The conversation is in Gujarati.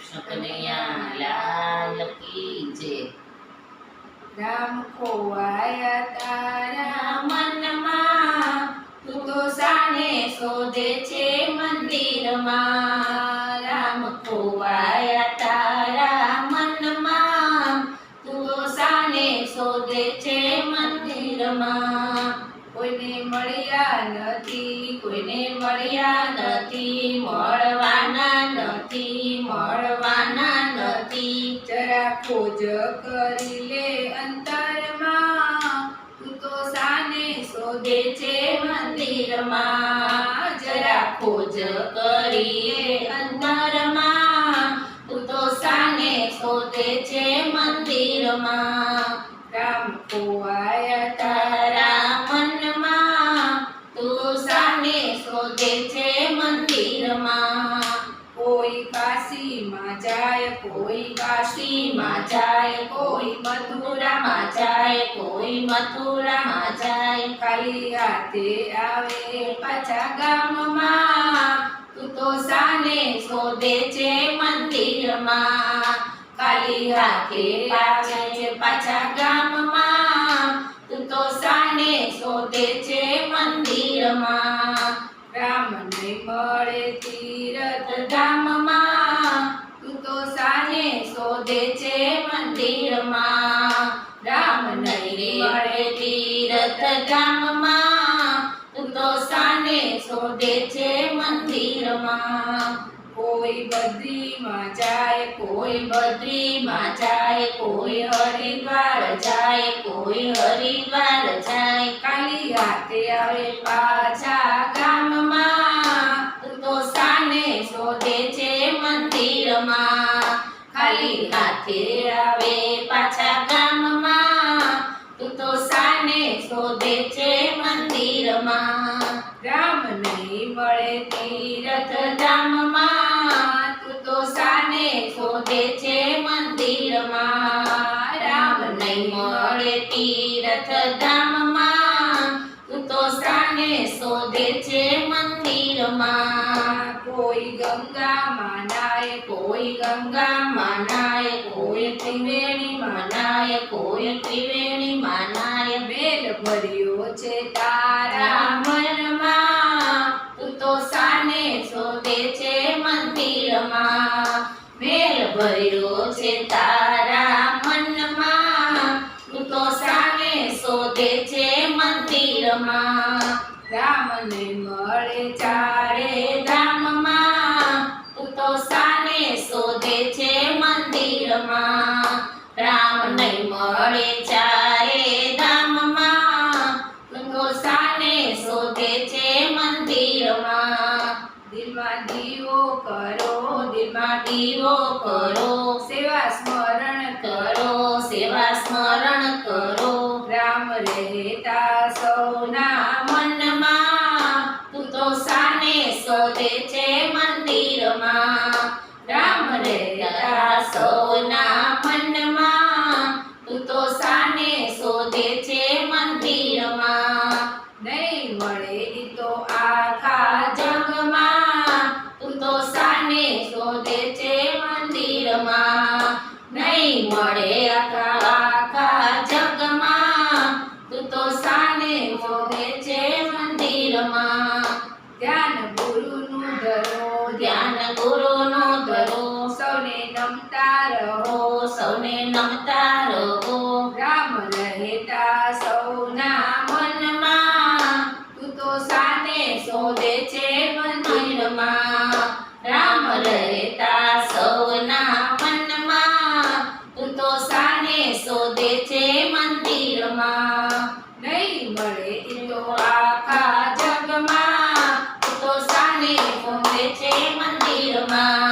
કનૈયા લાલ કી જય. રામ ખોવાયા તારા મનમાં, તું તો સાને શોધે છે મંદિરમાં. રામ ખોવાયા તારા મનમાં, તું તો સાને શોધે છે મંદિરમાં. કોઈને મળ્યા નથી, કોઈને મળ્યા નથી, મળવાના નથી, મળવાના નથી. જરા ખોજ કરી લે અંતરમાં, તું તો સાને શોધે છે મંદિરમાં. જરા ખોજ કરી લે અંતરમાં, તું તો સાને શોધે છે મંદિરમાં. રામ ખોવાયા તારા મનમાં, તું સાને શોધે છે મંદિરમાં. કોઈ કાશીમાં જાય, કોઈ કાશીમાં જાય, કોઈ મથુરામાં જાય, કોઈ મથુરામાં જાય. ખાલી હાથે આવે પાછા ગામમાં, તું તો સાને શોધે છે મંદિરમાં. ખાલી હાથે આવે પાછા ગામમાં, તું તો સાને શોધે છે મંદિરમાં. રામ નહીં મળે તીરથ ધામમાં, તું તો સાને શોધે છે મંદિરમાં. રામ નહીં મળે તીરથ ધામમાં, તું તો સાને શોધે છે મંદિરમાં. કોઈ બદ્રીમાં જાય, કોઈ બદ્રીમાં જાય, કોઈ હરિદ્વાર જાય, કોઈ હરિદ્વાર જાય. ખાલી હાથે આવે પાછા ગામમાં, તું તો સાને શોધે છે મંદિરમાં. ખાલી હાથે આવે પાછા ગામમાં, તું તો સાને શોધે છે મંદિરમાં. રામ નહીં મળે તીરથ ધામમાં, તું તો સાને શોધે છે મંદિરમાં. રામ નહીં મળે તીરથ ધામમાં, તું તો સાને શોધે છે મંદિરમાં. કોઈ ગંગામાં નાય, કોઈ ગંગામાં નાય, કોઈ ત્રિવેણીમાં નાય, કોઈ ત્રિવેણીમાં નાય. મેલ ભર્યો છે તારા મનમાં, તું તો સાને શોધે છે મંદિરમાં. મેલ ભર્યો છે તારા મનમાં, તું તો સાને શોધે છે મંદિરમાં. રામ ને મળે ચારે ધામમાં, તું તો સાને શોધે છે મંદિરમાં. રામ નહીં મળે ચારે ધામમાં, તું તો સાને શોધે છે મંદિરમાં. દિલમાં દીવો કરો, દિલમાં દીવો કરો, સેવા સ્મરણ કરો, સેવા સ્મરણ કરો. રામ રહેતા સૌના મનમાં, તું તો સાને શોધે છે મંદિરમાં. રામ રહેતા સૌના મનમાં, તું તો સાને શોધે છે મંદિરમાં. નહીં મળે તો આખા જગમાં, તું તો સાને શોધે છે મંદિરમાં. નહીં મળે આખા જગમાં, તું તો સાને શોધે છે મંદિરમાં. ધ્યાન ગુરુનું ધરો, ધ્યાન ગુરુનું ધરો, સૌને નમતા રહો, સૌને નમતા રહો. રામ રહેતા સૌના મનમાં, તું તો સાને શોધે છે મંદિરમાં. રામ રહેતા સૌના મનમાં, તું તો સાને શોધે છે મંદિરમાં. નહીં મળે તો આખા જગમાં, તું તો સાને શોધે છે મંદિરમાં.